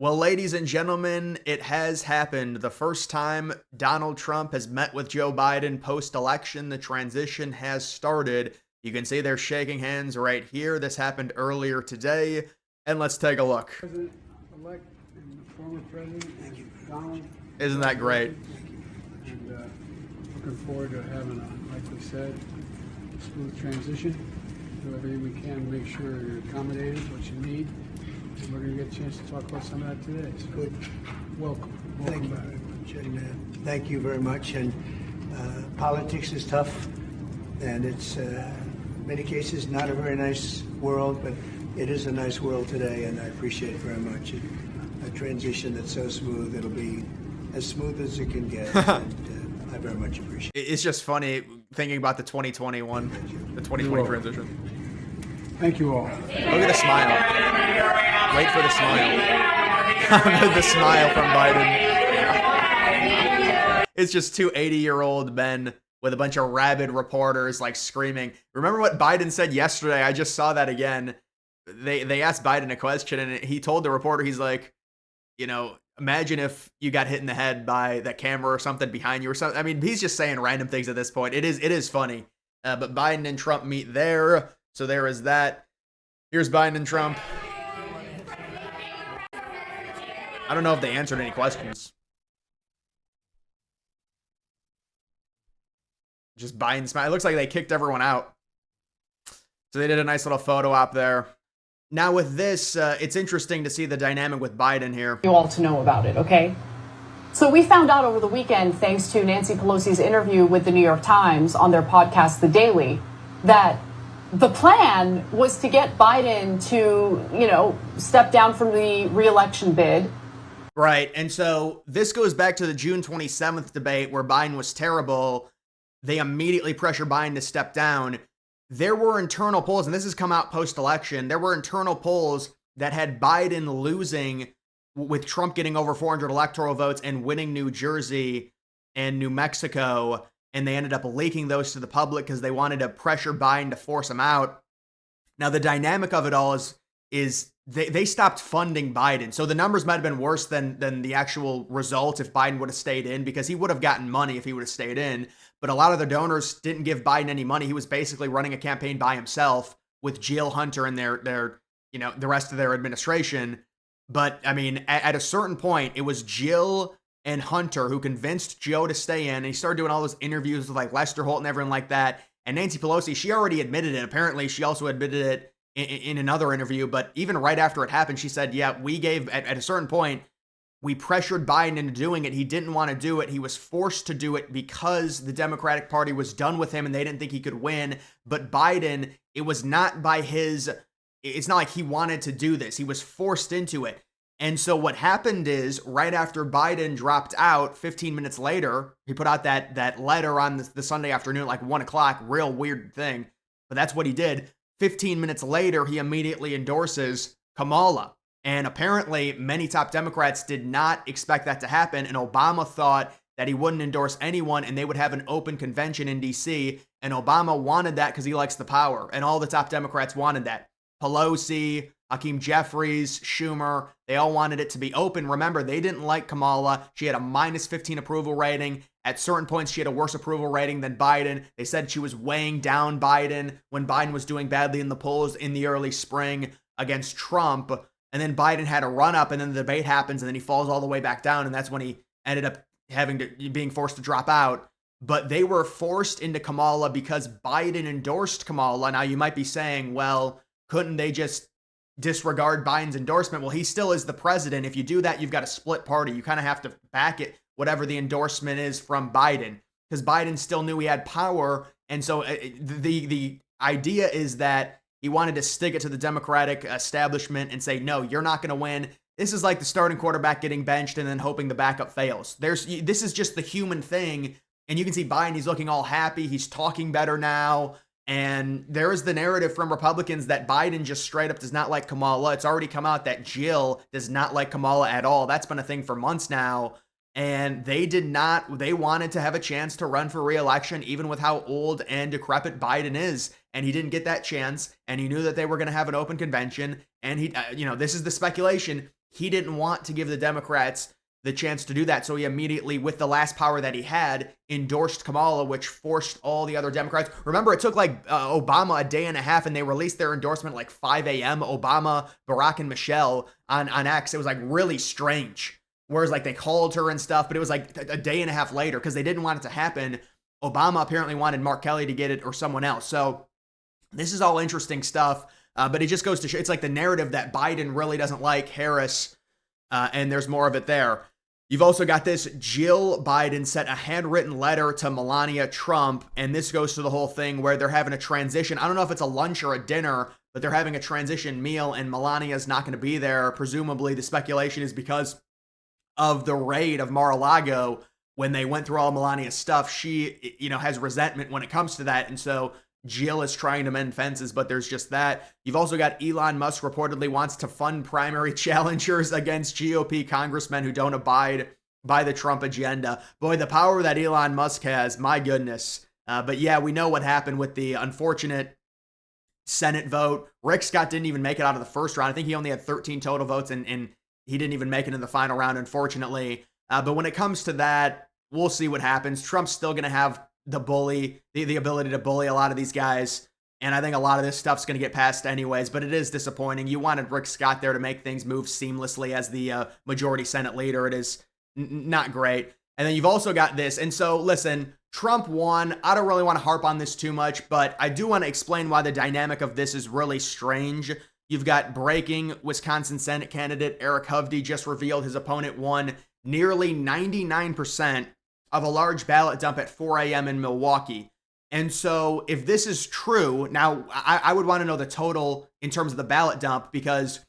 Well, ladies and gentlemen, it has happened. The first time Donald Trump has met with Joe Biden post-election, the transition has started. You can see they're shaking hands right here. This happened earlier today, and let's take a look. President-elect and former President Donald. Isn't that great? And looking forward to having like we said, a smooth transition. Do everything we can to make sure you're accommodated, what you need. And we're going to get a chance to talk about some of that today. So Good. Welcome Thank you back. very much. And, thank you very much. And politics is tough, and it's in many cases not a very nice world, but it is a nice world today, and I appreciate it very much. A transition that's so smooth, it'll be as smooth as it can get. And I very much appreciate it. It's just funny thinking about the 2021, the 2020 transition. Thank you all. Look at the smile. Wait for the smile. The smile from Biden. It's just two 80-year-old men with a bunch of rabid reporters like screaming. Remember what Biden said yesterday? I just saw that again. They asked Biden a question and he told the reporter, he's like, imagine if you got hit in the head by that camera or something behind you or something. I mean, he's just saying random things at this point. It is funny. But Biden and Trump meet there. So there is that. Here's Biden and Trump. I don't know if they answered any questions. Just Biden smile. It looks like they kicked everyone out. So they did a nice little photo op there. Now with this, it's interesting to see the dynamic with Biden here. You all to know about it, okay? So we found out over the weekend, thanks to Nancy Pelosi's interview with the New York Times on their podcast, The Daily, that the plan was to get Biden to, step down from the re-election bid. Right. And so this goes back to the June 27th debate where Biden was terrible. They immediately pressured Biden to step down. There were internal polls, and this has come out post-election. There were internal polls that had Biden losing with Trump getting over 400 electoral votes and winning New Jersey and New Mexico. And they ended up leaking those to the public because they wanted to pressure Biden to force him out. Now, the dynamic of it all is they stopped funding Biden. So the numbers might have been worse than the actual result if Biden would have stayed in, because he would have gotten money if he would have stayed in. But a lot of the donors didn't give Biden any money. He was basically running a campaign by himself with Jill Hunter and their the rest of their administration. But I mean, at a certain point, it was Jill and Hunter who convinced Joe to stay in. And he started doing all those interviews with like Lester Holt and everyone like that. And Nancy Pelosi, she already admitted it. Apparently, she also admitted it in another interview. But even right after it happened, she said, yeah, we gave, at a certain point, we pressured Biden into doing it. He didn't want to do it. He was forced to do it because the Democratic Party was done with him and they didn't think he could win. But Biden, it was not by it's not like he wanted to do this. He was forced into it. And so what happened is right after Biden dropped out, 15 minutes later, he put out that letter on the Sunday afternoon, like 1 o'clock, real weird thing. But that's what he did. 15 minutes later, he immediately endorses Kamala. And apparently many top Democrats did not expect that to happen. And Obama thought that he wouldn't endorse anyone and they would have an open convention in DC. And Obama wanted that because he likes the power. And all the top Democrats wanted that. Pelosi, Hakeem Jeffries, Schumer, they all wanted it to be open. Remember, they didn't like Kamala. She had a -15 approval rating. At certain points, she had a worse approval rating than Biden. They said she was weighing down Biden when Biden was doing badly in the polls in the early spring against Trump. And then Biden had a run up and then the debate happens and then he falls all the way back down. And that's when he ended up being forced to drop out. But they were forced into Kamala because Biden endorsed Kamala. Now you might be saying, well, couldn't they just disregard Biden's endorsement? Well, he still is the president. If you do that, you've got a split party. You kind of have to back it, whatever the endorsement is from Biden, because Biden still knew he had power. And so the idea is that he wanted to stick it to the Democratic establishment and say, no, you're not going to win. This is like the starting quarterback getting benched and then hoping the backup fails. This is just the human thing. And you can see Biden, he's looking all happy. He's talking better now. And there is the narrative from Republicans that Biden just straight up does not like Kamala. It's already come out that Jill does not like Kamala at all. That's been a thing for months now. And they wanted to have a chance to run for re-election, even with how old and decrepit Biden is. And he didn't get that chance. And he knew that they were going to have an open convention. And this is the speculation. he didn't want to give the Democrats the chance to do that. So he immediately, with the last power that he had, endorsed Kamala, which forced all the other Democrats. Remember, it took like Obama a day and a half, and they released their endorsement like 5 a.m. Obama, Barack, and Michelle on X. It was like really strange. Whereas like they called her and stuff, but it was like a day and a half later because they didn't want it to happen. Obama apparently wanted Mark Kelly to get it or someone else. So this is all interesting stuff, but it just goes to show, it's like the narrative that Biden really doesn't like Harris, and there's more of it there. You've also got this, Jill Biden sent a handwritten letter to Melania Trump, and this goes to the whole thing where they're having a transition. I don't know if it's a lunch or a dinner, but they're having a transition meal, and Melania's not going to be there. Presumably, the speculation is because of the raid of Mar-a-Lago. When they went through all Melania's stuff, she, has resentment when it comes to that, and so Jill is trying to mend fences, but there's just that. You've also got Elon Musk reportedly wants to fund primary challengers against GOP congressmen who don't abide by the Trump agenda. Boy, the power that Elon Musk has, my goodness. But yeah, we know what happened with the unfortunate Senate vote. Rick Scott didn't even make it out of the first round. I think he only had 13 total votes, and he didn't even make it in the final round, unfortunately. But when it comes to that, we'll see what happens. Trump's still going to have the ability to bully a lot of these guys. And I think a lot of this stuff's going to get passed anyways, but it is disappointing. You wanted Rick Scott there to make things move seamlessly as the majority Senate leader. It is not great. And then you've also got this. And so, listen, Trump won. I don't really want to harp on this too much, but I do want to explain why the dynamic of this is really strange. You've got breaking. Wisconsin Senate candidate Eric Hovde just revealed his opponent won nearly 99% of a large ballot dump at 4 a.m. in Milwaukee. And so if this is true, now I would want to know the total in terms of the ballot dump, because,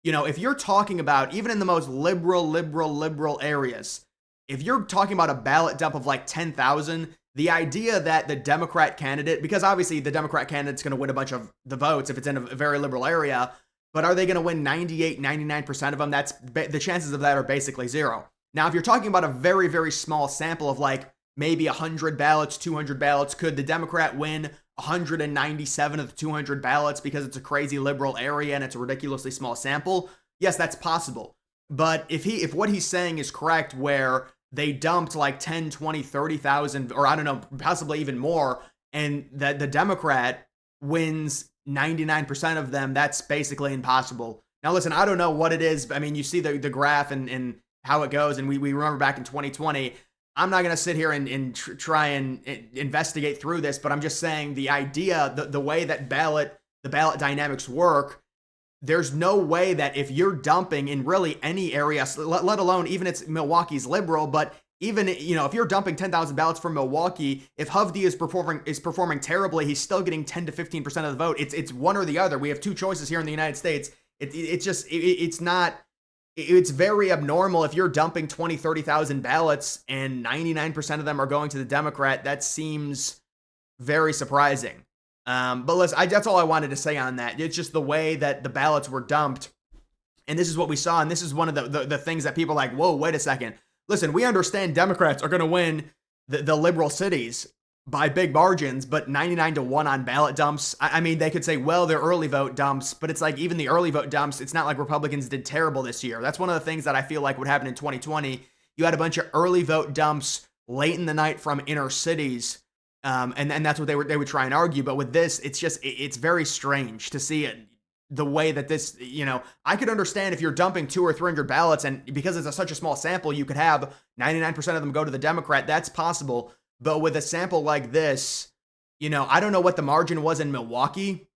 if you're talking about, even in the most liberal areas, if you're talking about a ballot dump of like 10,000, the idea that the Democrat candidate, because obviously the Democrat candidate's going to win a bunch of the votes if it's in a very liberal area, but are they going to win 98, 99% of them? The chances of that are basically zero. Now, if you're talking about a very, very small sample of like maybe 100 ballots, 200 ballots, could the Democrat win 197 of the 200 ballots because it's a crazy liberal area and it's a ridiculously small sample? Yes, that's possible. But if what he's saying is correct, where they dumped like 10, 20, 30,000, or I don't know, possibly even more, and that the Democrat wins 99% of them, that's basically impossible. Now, listen, I don't know what it is. I mean, you see the graph and how it goes, and we remember back in 2020. I'm not going to sit here and try and investigate through this, but I'm just saying the idea, the way that the ballot dynamics work, there's no way that if you're dumping in really any area, let alone even it's Milwaukee's liberal, but even, if you're dumping 10,000 ballots from Milwaukee, if Hovde is performing terribly, he's still getting 10 to 15% of the vote. It's one or the other. We have two choices here in the United States. It's very abnormal if you're dumping 20, 30,000 ballots and 99% of them are going to the Democrat. That seems very surprising. But listen, that's all I wanted to say on that. It's just the way that the ballots were dumped. And this is what we saw. And this is one of the things that people are like, whoa, wait a second. Listen, we understand Democrats are going to win the liberal cities by big margins, but 99-1 on ballot dumps. I mean, they could say, well, they're early vote dumps, but it's like even the early vote dumps, it's not like Republicans did terrible this year. That's one of the things that I feel like would happen in 2020. You had a bunch of early vote dumps late in the night from inner cities, and that's what they would try and argue. But with this, it's very strange to see it. The way that this, I could understand if you're dumping 200 or 300 ballots, and because it's such a small sample, you could have 99% of them go to the Democrat. That's possible. But with a sample like this, I don't know what the margin was in Milwaukee,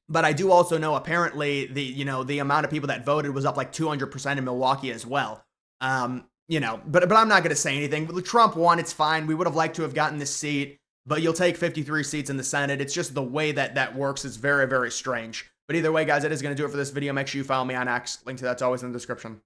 but I do also know apparently the amount of people that voted was up like 200% in Milwaukee as well. But I'm not going to say anything. Trump won. It's fine. We would have liked to have gotten this seat, but you'll take 53 seats in the Senate. It's just the way that works is very, very strange. But either way, guys, that is going to do it for this video. Make sure you follow me on X. Link to that's always in the description.